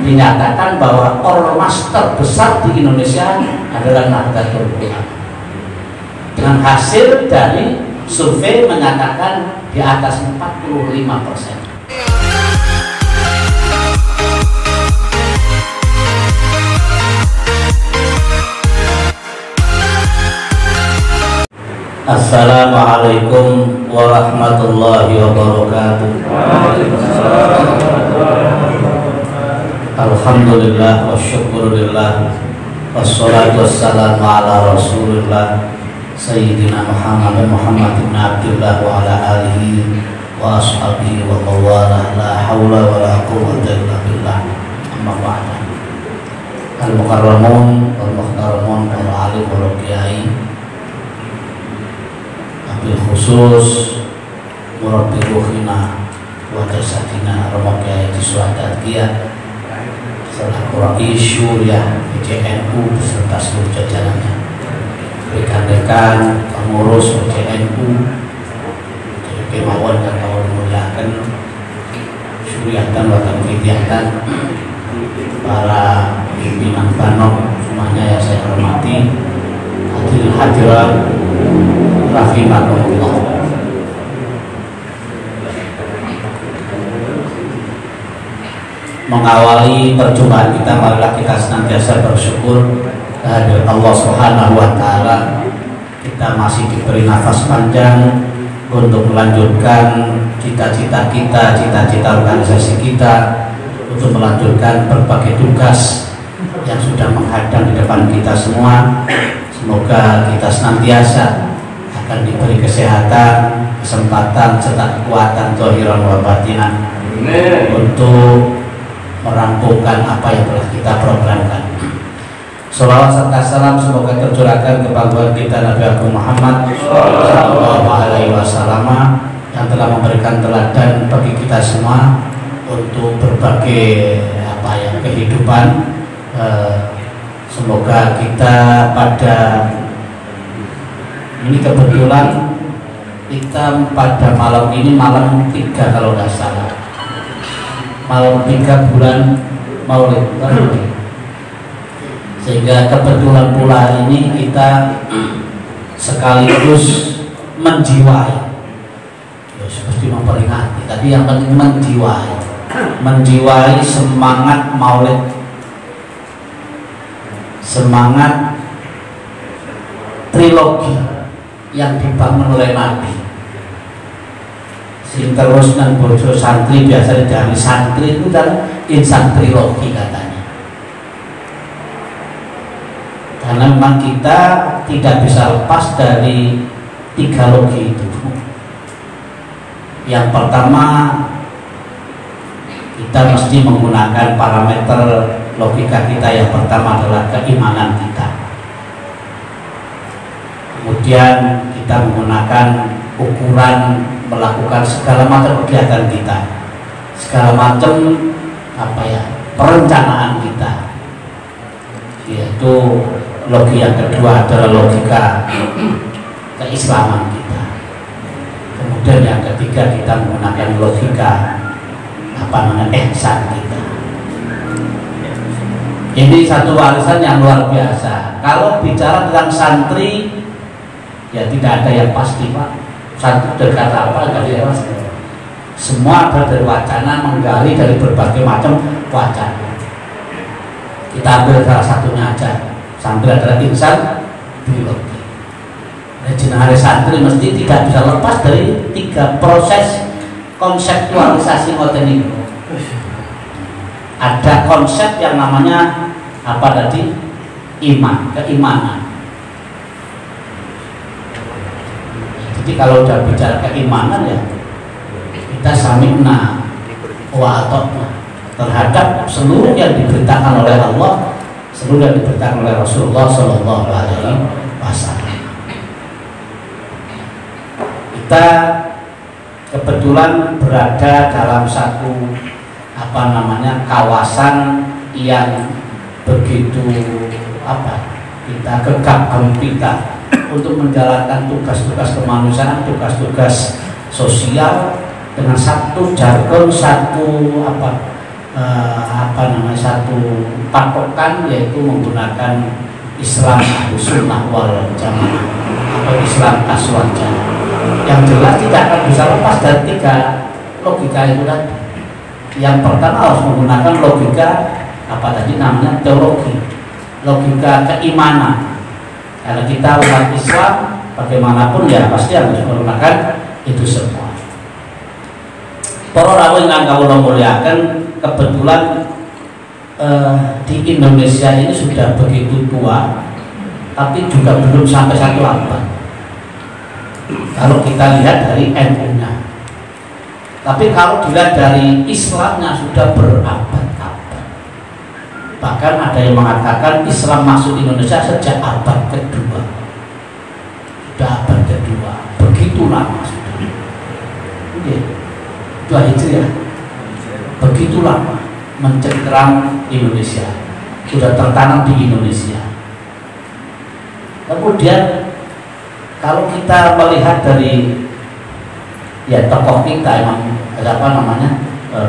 dinyatakan bahwa ormas terbesar di Indonesia adalah Nahdlatul Ulama. Dengan hasil dari survei menyatakan di atas 45%. Assalamualaikum warahmatullahi wabarakatuh. Alhamdulillah wa syukurillah, wassalatu wassalamu ala rasulillah Sayyidina Muhammad ibn Abdullah wa ala alihi wa ashabihi wa mawalah, la hawla wa la quwwata illa billah. Amma ba'da. Al-mukarramun wal muhtaramun wal alim wal qiyai, abil khusus murabbi ruhina wa jasadina Romo Kiai Disuadat Kia selaku Rais Syuriah PJNU beserta seluruh jajarannya, rekan-rekan pengurus PJNU, kemauan dan kawal muliakan Syuriah dan Watan Fidyatan, para pimpinan Banom semuanya yang saya hormati, hadirin hadirat rahimakumullah. Mengawali perjumpaan kita, marilah kita senantiasa bersyukur kehadirat Allah Subhanahu wa Ta'ala. Kita masih diberi nafas panjang untuk melanjutkan cita-cita kita, cita-cita organisasi kita, untuk melanjutkan berbagai tugas yang sudah menghadang di depan kita semua. Semoga kita senantiasa akan diberi kesehatan, kesempatan, serta kekuatan zahiran wa batinan untuk merampungkan apa yang telah kita programkan. Sholawat serta salam semoga tercurahkan kepada kita Nabi Agung Muhammad Sallallahu Alaihi Wasallam yang telah memberikan teladan bagi kita semua untuk berbagai kehidupan. Semoga kita pada ini kebetulan kita pada malam ini malam 3 kalau nggak salah, malam 3 bulan Maulid, sehingga kebetulan pula ini kita sekaligus menjiwai, ya, seperti memperingati tadi, yang penting menjiwai semangat Maulid, semangat trilogi yang dibangun oleh Nabi. Sing terus dan bojo santri, biasanya dari santri itu kan insan trilogi katanya. Karena memang kita tidak bisa lepas dari 3 logi itu. Yang pertama, kita mesti menggunakan parameter logika kita. Yang pertama adalah keimanan kita. Kemudian kita menggunakan ukuran melakukan segala macam kegiatan kita, segala macam perencanaan kita, yaitu logi yang kedua adalah logika keislaman kita. Kemudian yang ketiga kita menggunakan logika ihsan kita. Ini satu warisan yang luar biasa. Kalau bicara tentang santri, ya tidak ada yang pasti, Pak. Santri berkata apa nggak jelas. Semua ada dari wacana, menggali dari berbagai macam wacana. Kita ambil salah satunya aja. Santri adalah insan biologi. Jenahari santri mesti tidak bisa lepas dari 3 proses konseptualisasi ngoten ini. Ada konsep yang namanya keimanan. Jadi kalau udah bicara keimanan, ya kita sami'na wa ata'na terhadap seluruh yang diberitakan oleh Allah, seluruh yang diberitakan oleh Rasulullah Sallallahu Alaihi Wasallam. Kita kebetulan berada dalam satu kawasan yang begitu kita gegap gempita untuk menjalankan tugas-tugas kemanusiaan, tugas-tugas sosial dengan satu jargon, satu patokan, yaitu menggunakan Islam Sunnah wal Jamaah atau Islam Aswaja. Yang jelas tidak akan bisa lepas dari 3 logika itu tadi. Yang pertama harus menggunakan logika apa tadi namanya, teologi, logika keimanan. Karena kita umat Islam bagaimanapun ya pasti harus menggunakan itu semua. Para rawuh ingkang kawula mulyakaken, kebetulan di Indonesia ini sudah begitu tua, tapi juga belum sampai 1 abad. Kalau kita lihat dari NU-nya, tapi kalau dilihat dari Islamnya sudah berabad-abad. Bahkan ada yang mengatakan Islam masuk Indonesia sejak abad kedua. Sudah abad kedua, begitu lama sudah. Oke. 2 Hijriah, begitu lama mencengkeram Indonesia, sudah tertanam di Indonesia. Kemudian kalau kita melihat dari ya tokoh kita, emang apa namanya,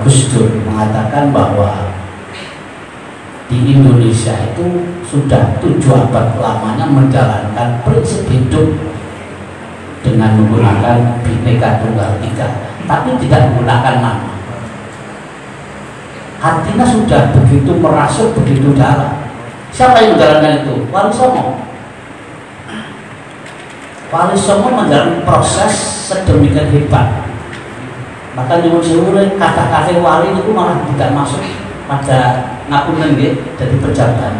Gus Dur mengatakan bahwa di Indonesia itu sudah 7 abad lamanya menjalankan prinsip hidup dengan menggunakan Bhinneka Tunggal Ika, tapi tidak menggunakan nama. Artinya sudah begitu merasuk, begitu dalam. Siapa yang menjalankan itu? Wali Songo. Wali Songo menjalankan proses sedemikian hebat. Maka nyuwun sewu kata-kata wali itu malah tidak masuk pada ngapunten nggih jadi pejabat.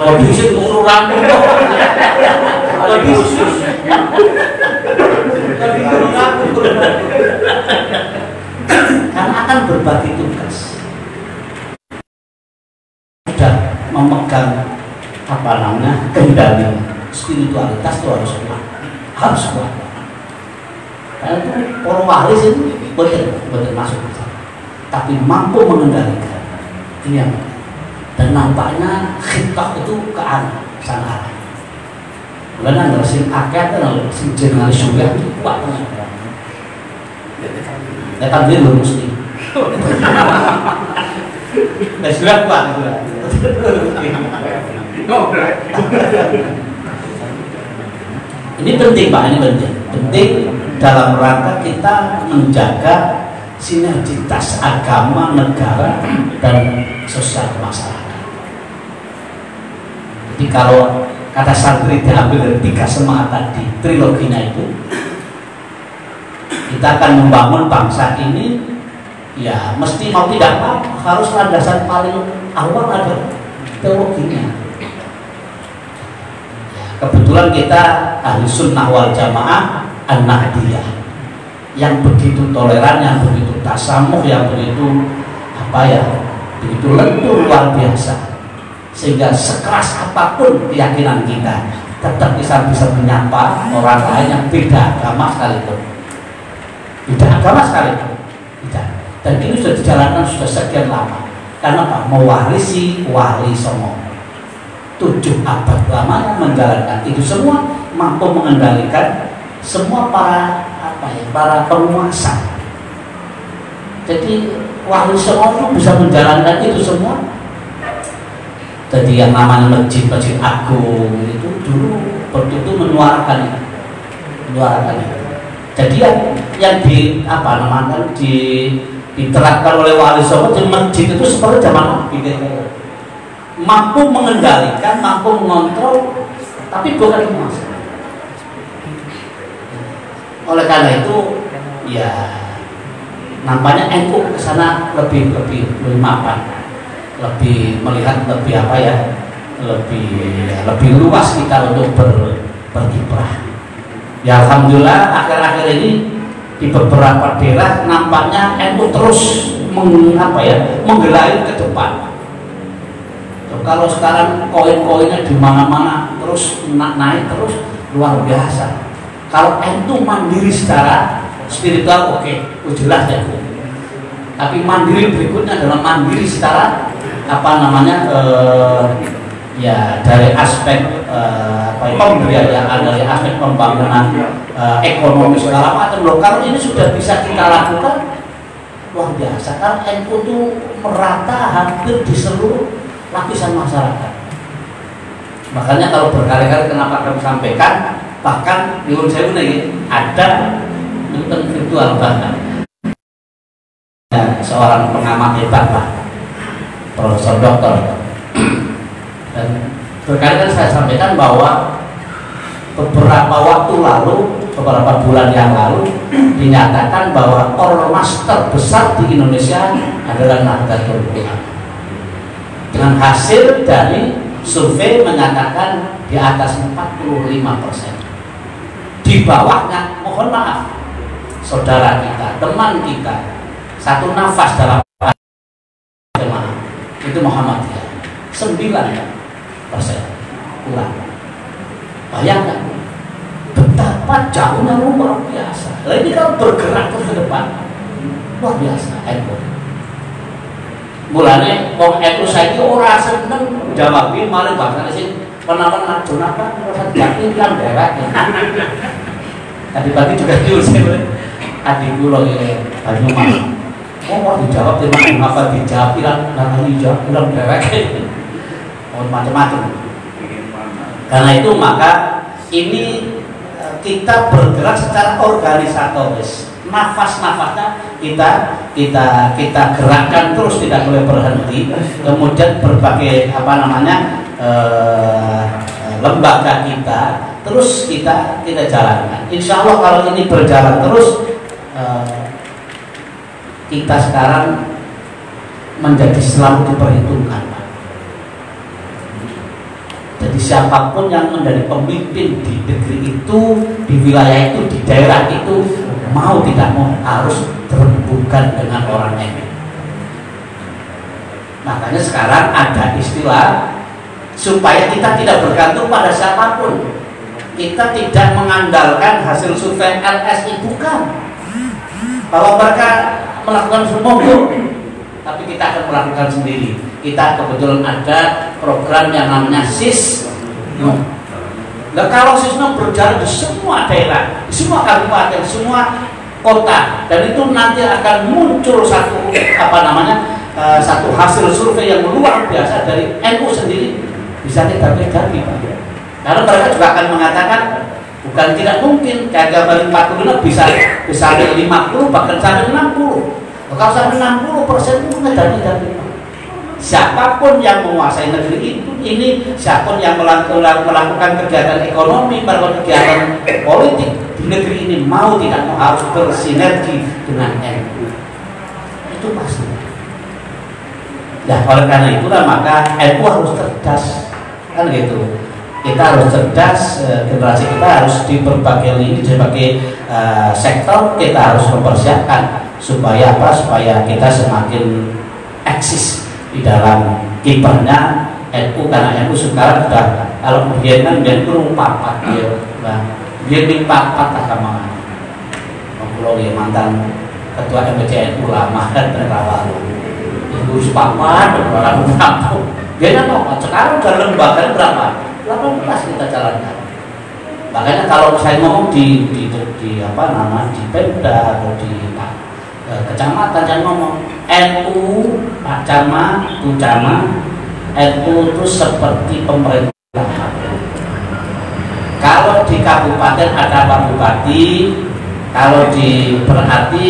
Lebih sih ururan itu. Lebih khusus. Lebih karena akan berbagi tugas. Sudah memegang apa namanya, kendali spiritualitas itu harus kuat. Harus kuat. Karena itu para wali itu betul masuk, tapi mampu mengendalikan. Ini yang, dan nampaknya khitbah itu ke arah sana. Karena ada sing akeh kan, sing jurnalis juga itu kuat. Ya kan dia belum mesti. Nah sudah kuat itu. Ini penting Pak, ini penting. Penting dalam rangka kita menjaga sinergitas agama, negara, dan sosial masyarakat. Jadi kalau kata santri diambil dari 3 semangat tadi, triloginya itu, kita akan membangun bangsa ini ya mesti mau tidak mau harus landasan paling awal adalah teologinya. Kebetulan kita ahli sunnah wal jamaah an-nahdiyah yang begitu toleran, yang begitu tasamuh, yang begitu apa ya, begitu lentur, luar biasa, sehingga sekeras apapun keyakinan kita tetap bisa menyapa orang lain yang beda agama sekalipun. Tidak agama sekalipun, tidak. Dan ini sudah dijalankan sudah sekian lama. Karena apa? Mewarisi Wali Songo 7 abad lamanya menjalankan itu semua, mampu mengendalikan semua para apa ya, para penguasa. Jadi Wali Songo itu bisa menjalankan itu semua. Jadi yang namanya masjid-masjid agung itu dulu begitu menyuarakan itu. Jadi yang di apa namanya diterapkan oleh Wali Songo di masjid itu seperti zaman Nabi, mampu mengendalikan, mampu mengontrol, tapi bukan penguasa. Oleh karena itu ya nampaknya NU kesana lebih mapan, lebih melihat lebih apa ya, lebih luas kita untuk berkiprah. Ya alhamdulillah akhir-akhir ini di beberapa daerah nampaknya NU terus menggelari ke depan. Kalau sekarang koin-koinnya di mana-mana terus naik terus luar biasa. Kalau NU mandiri secara spiritual oke, jelas ya. Tapi mandiri berikutnya adalah mandiri secara apa namanya ya dari aspek pembiayaan, dari aspek pembangunan ekonomi segala macam loh. Kalau ini sudah bisa kita lakukan, luar biasa. Karena NU itu merata hampir di seluruh lapisan masyarakat. Makanya kalau berkali-kali kenapa kami sampaikan, bahkan di saya ini ada nonton virtual bahkan seorang pengamat hebat Pak, Profesor Doktor, dan berkali-kali saya sampaikan bahwa beberapa waktu lalu, beberapa bulan yang lalu dinyatakan bahwa ormas terbesar di Indonesia adalah Nahdlatul Ulama. Dengan hasil dari survei menyatakan di atas 45%. Di bawahnya, mohon maaf, saudara kita, teman kita, satu nafas dalam jemaah itu Muhammadiyah 9%. Kurang. Bayangkan betapa jauhnya luar biasa. Nah, ini kalau bergerak terus ke depan luar biasa. NU mulanya wong NU saiki ora seneng jawabin malah bahkan sih penawan Jonathan rasa jati lan derek. Tadi pagi juga diusir adik kula ya Banyumas. Mau dijawab terima apa dijawab bilang dijawab bilang derek. Macam-macam. Karena itu maka ini kita bergerak secara organisatoris. Nafas-nafasnya kita gerakkan terus, tidak boleh berhenti. Kemudian berbagai lembaga kita terus kita jalankan. Insya Allah kalau ini berjalan terus, kita sekarang menjadi selalu diperhitungkan. Jadi siapapun yang menjadi pemimpin di negeri itu, di wilayah itu, di daerah itu, mau tidak mau harus berhubungan dengan orang ini. Makanya sekarang ada istilah supaya kita tidak bergantung pada siapapun. Kita tidak mengandalkan hasil survei LSI, bukan. Kalau mereka melakukan semua, tapi kita akan melakukan sendiri. Kita kebetulan ada program yang namanya SISNU. Nah, kalau SISNU berjalan di semua daerah, di semua kabupaten, semua kota, dan itu nanti akan muncul satu satu hasil survei yang luar biasa dari NU sendiri, bisa kita beda-beda. Karena mereka juga akan mengatakan bukan tidak mungkin kayak 45 bisa sampai 50 bahkan sampai 60. Kalau sampai 60% itu beda-beda. Siapapun yang menguasai negeri ini siapapun yang melakukan kegiatan ekonomi, melakukan kegiatan politik di negeri ini, mau tidak mau harus bersinergi dengan NU. Itu pasti. Nah, oleh karena itulah maka NU harus cerdas, kan gitu. Kita harus cerdas, generasi kita harus di berbagai lini, di berbagai sektor kita harus mempersiapkan supaya apa? Supaya kita semakin eksis di dalam kiprahnya NU, karena NU sekarang sudah kalau kemudian kan dia itu papat dia, dia di papat sama kalau dia mantan ketua MPC NU lama dan lalu itu papat berapa dia nggak sekarang udah lembaga berapa 18 kita jalankan. Makanya kalau saya ngomong di Pemda atau di kecamatan saya ngomong NU, Pak Camat, Bu Camat, NU itu seperti pemerintah. Kalau di kabupaten ada Pak Bupati, kalau berarti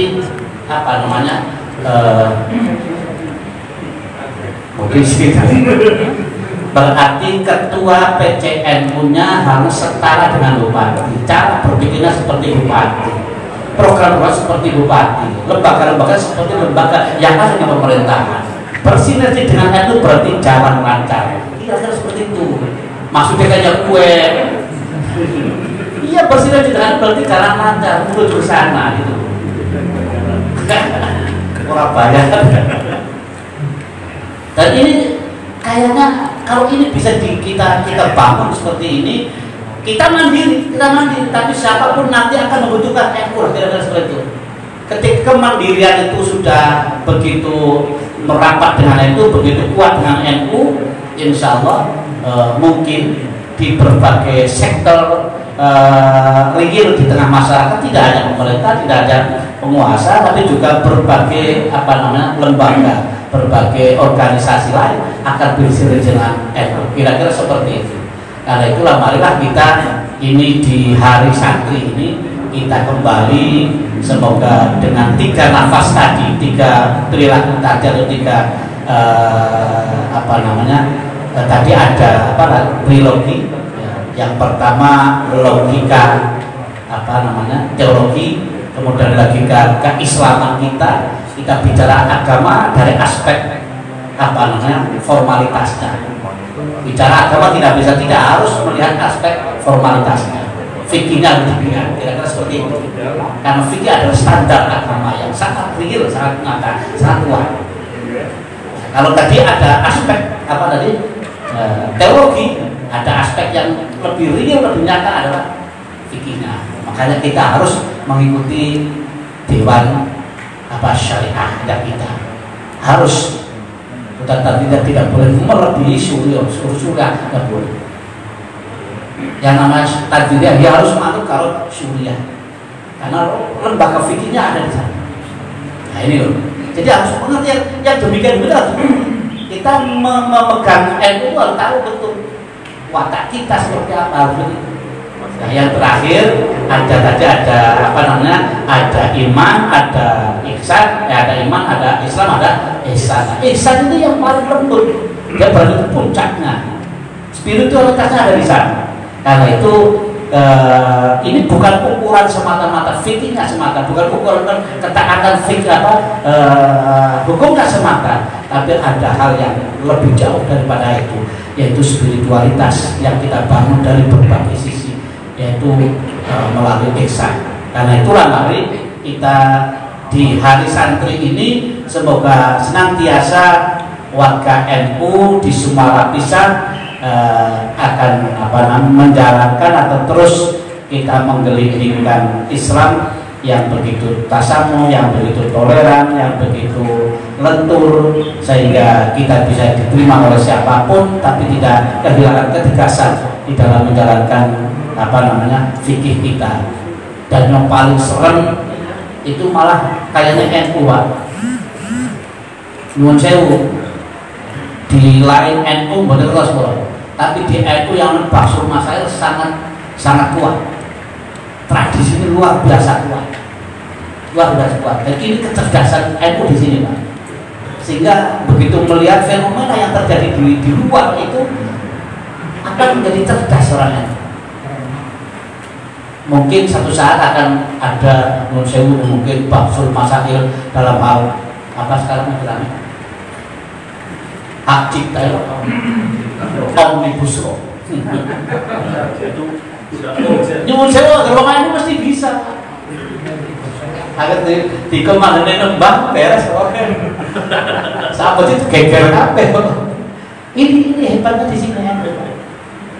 berarti ketua PCNU-nya harus setara dengan bupati. Cara berpikirnya seperti bupati, program-program seperti bupati, lembaga-lembaga seperti lembaga yang ada dengan pemerintahan. Bersinergi dengan NU berarti jalan lancar. Kira-kira seperti itu. Maksudnya kayak kue. Iya, bersinergi dengan berarti jalan lancar menuju ke sana gitu. Orang banyak. Dan ini kayaknya kalau ini bisa kita bangun seperti ini, kita mandiri, tapi siapapun nanti akan membutuhkan NU, kira-kira seperti itu. Ketika kemandirian itu sudah begitu merapat dengan NU, begitu kuat dengan NU, insya Allah mungkin di berbagai sektor real di tengah masyarakat, tidak hanya pemerintah, tidak hanya penguasa, tapi juga berbagai lembaga, berbagai organisasi lain akan berisi dengan NU. Kira-kira seperti itu. Karena itulah marilah kita ini di hari santri ini kita kembali, semoga dengan 3 nafas tadi, 3 perilaku tadi atau 3 tadi ada trilogi. Yang pertama logika teologi, kemudian logika keislaman kita bicara agama dari aspek formalitasnya. Bicara agama tidak harus melihat aspek formalitasnya. Fikihnya harus dilihat, kira-kira seperti itu. Karena fikih adalah standar agama yang sangat real, sangat nyata, sangat kuat. Kalau tadi ada aspek teologi, ada aspek yang lebih real, lebih nyata adalah fikihnya. Makanya kita harus mengikuti dewan syariah kita. Harus, tetapi tidak boleh melebihi surya, nggak boleh. Yang namanya tajwidnya dia harus manut kalau surya, karena lembaga fikihnya ada di sana. Nah ini loh. Jadi harus mengerti yang demikian benar. Kita memegang NU harus tahu betul watak kita seperti apa, harus begitu. Nah yang terakhir ada ada iman, ada ihsan, ada iman, ada Islam, ada ihsan. Ihsan itu yang paling lembut, dia berada di puncaknya. Spiritualitasnya ada di sana. Karena itu ini bukan ukuran semata-mata fikihnya semata, bukan ukuran ketaatan fikih hukumnya semata, tapi ada hal yang lebih jauh daripada itu, yaitu spiritualitas yang kita bangun dari berbagai sisi, yaitu melalui ihsan. Karena itulah mari kita di hari santri ini semoga senantiasa warga NU di semua lapisan akan menjalankan atau terus kita menggelindingkan Islam yang begitu tasamu, yang begitu toleran, yang begitu lentur, sehingga kita bisa diterima oleh siapapun tapi tidak kehilangan ketegasan di dalam menjalankan fikih kita. Dan yang paling serem itu malah kayaknya NU, Pak. Nuwun sewu, di lain NU bener Rasul, tapi di NU yang Baksul Masail sangat kuat. Tradisi ini luar biasa kuat, luar biasa kuat. Jadi ini kecerdasan NU di sini, Pak. Sehingga begitu melihat fenomena yang terjadi di luar itu akan menjadi cerdas orangnya. Mungkin satu saat akan ada mungkin Baksul Masail dalam hal sekarang bilangnya hak cipta ya, omnibus law. Nyuwun sewu, kalau main itu mesti bisa. Agar di kemana nembang beres, oke. Sahabat itu geger kabeh. Ini hebatnya di sini ya.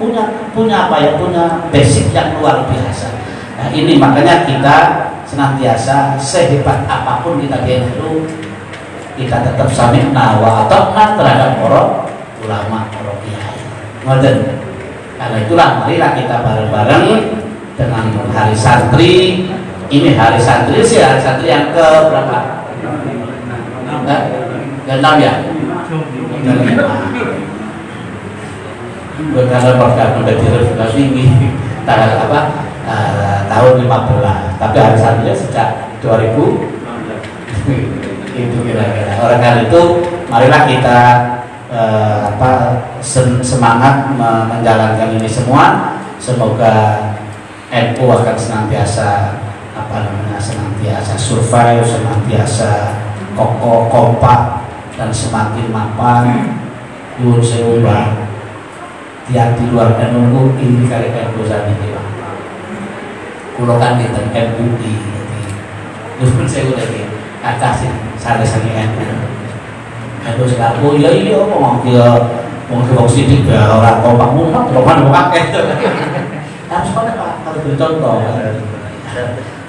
Punya basic yang luar biasa. Nah, ini makanya kita senantiasa sehebat apapun kita dulu, kita tetap sami'na wa ata'na terhadap para ulama, para kiai. Ngoten. Karena itulah marilah kita bareng-bareng dengan hari santri. Ini hari santri sih, hari santri yang ke berapa? Ke-6 ya? Karena program menjadi refleksi tinggi tahun 15, tapi hari santrinya sejak 2000 itu kira-kira. Oleh karena itu marilah kita semangat menjalankan ini semua. Semoga NU akan senantiasa senantiasa survive, senantiasa kokoh, kompak, dan semakin mapan. Nyuwun sewu, Pak. Yang di luar NU ini kali NU saja Pak. Kulo kan di MUI. Nyuwun sewu lagi. Kata sih saya NU. NU sekarang oh iya ngomong dia sidik ya orang kompak mumat, kompak itu. Harus Pak harus bercontoh.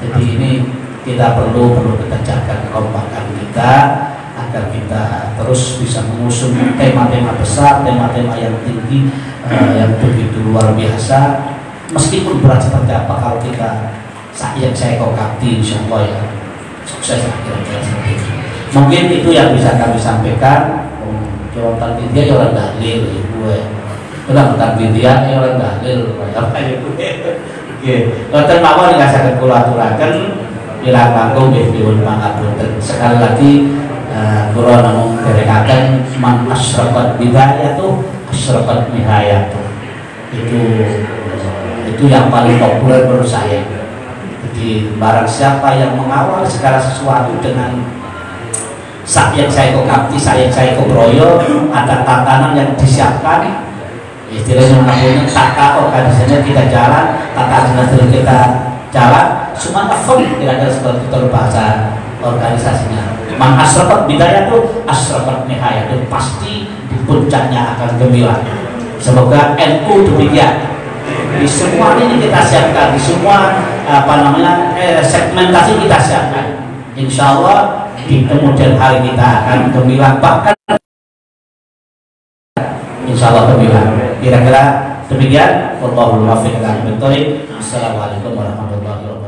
Jadi ini kita perlu kita jaga kekompakan kita agar kita terus bisa mengusung tema-tema besar, tema-tema yang tinggi, yang begitu luar biasa. Meskipun berat seperti apa, kalau kita saya kokati insya Allah ya sukses kira-kira seperti itu. Mungkin itu yang bisa kami sampaikan. Jawab dia ya orang dalil gue. Udah dia ya orang dalil apa ya gue. Oke, dokter mawon dikasih kula aturaken ilang langkung nggih dipun pangapunten. Sekali lagi kula namung derekaken man asyraqat bidayatu asyraqat nihayatu. Itu yang paling populer menurut saya. Jadi barang siapa yang mengawal segala sesuatu dengan yang saya kokapti, yang saya kebroyo, ada tatanan yang disiapkan, istilahnya namanya taka organisasinya kita jalan, tata organisasi kita jalan, semua firm kira-kira seperti itu bahasa organisasinya. Man asyraqat bidayah itu asyraqat nihayah itu pasti di puncaknya akan gemilang. Semoga NU demikian. Di semua ini kita siapkan, di semua segmentasi kita siapkan. Insya Allah di kemudian hari kita akan gemilang, bahkan insya Allah gemilang. Kira-kira demikian. Wallahul muwaffiq ila aqwamit thoriq. Assalamualaikum warahmatullahi wabarakatuh.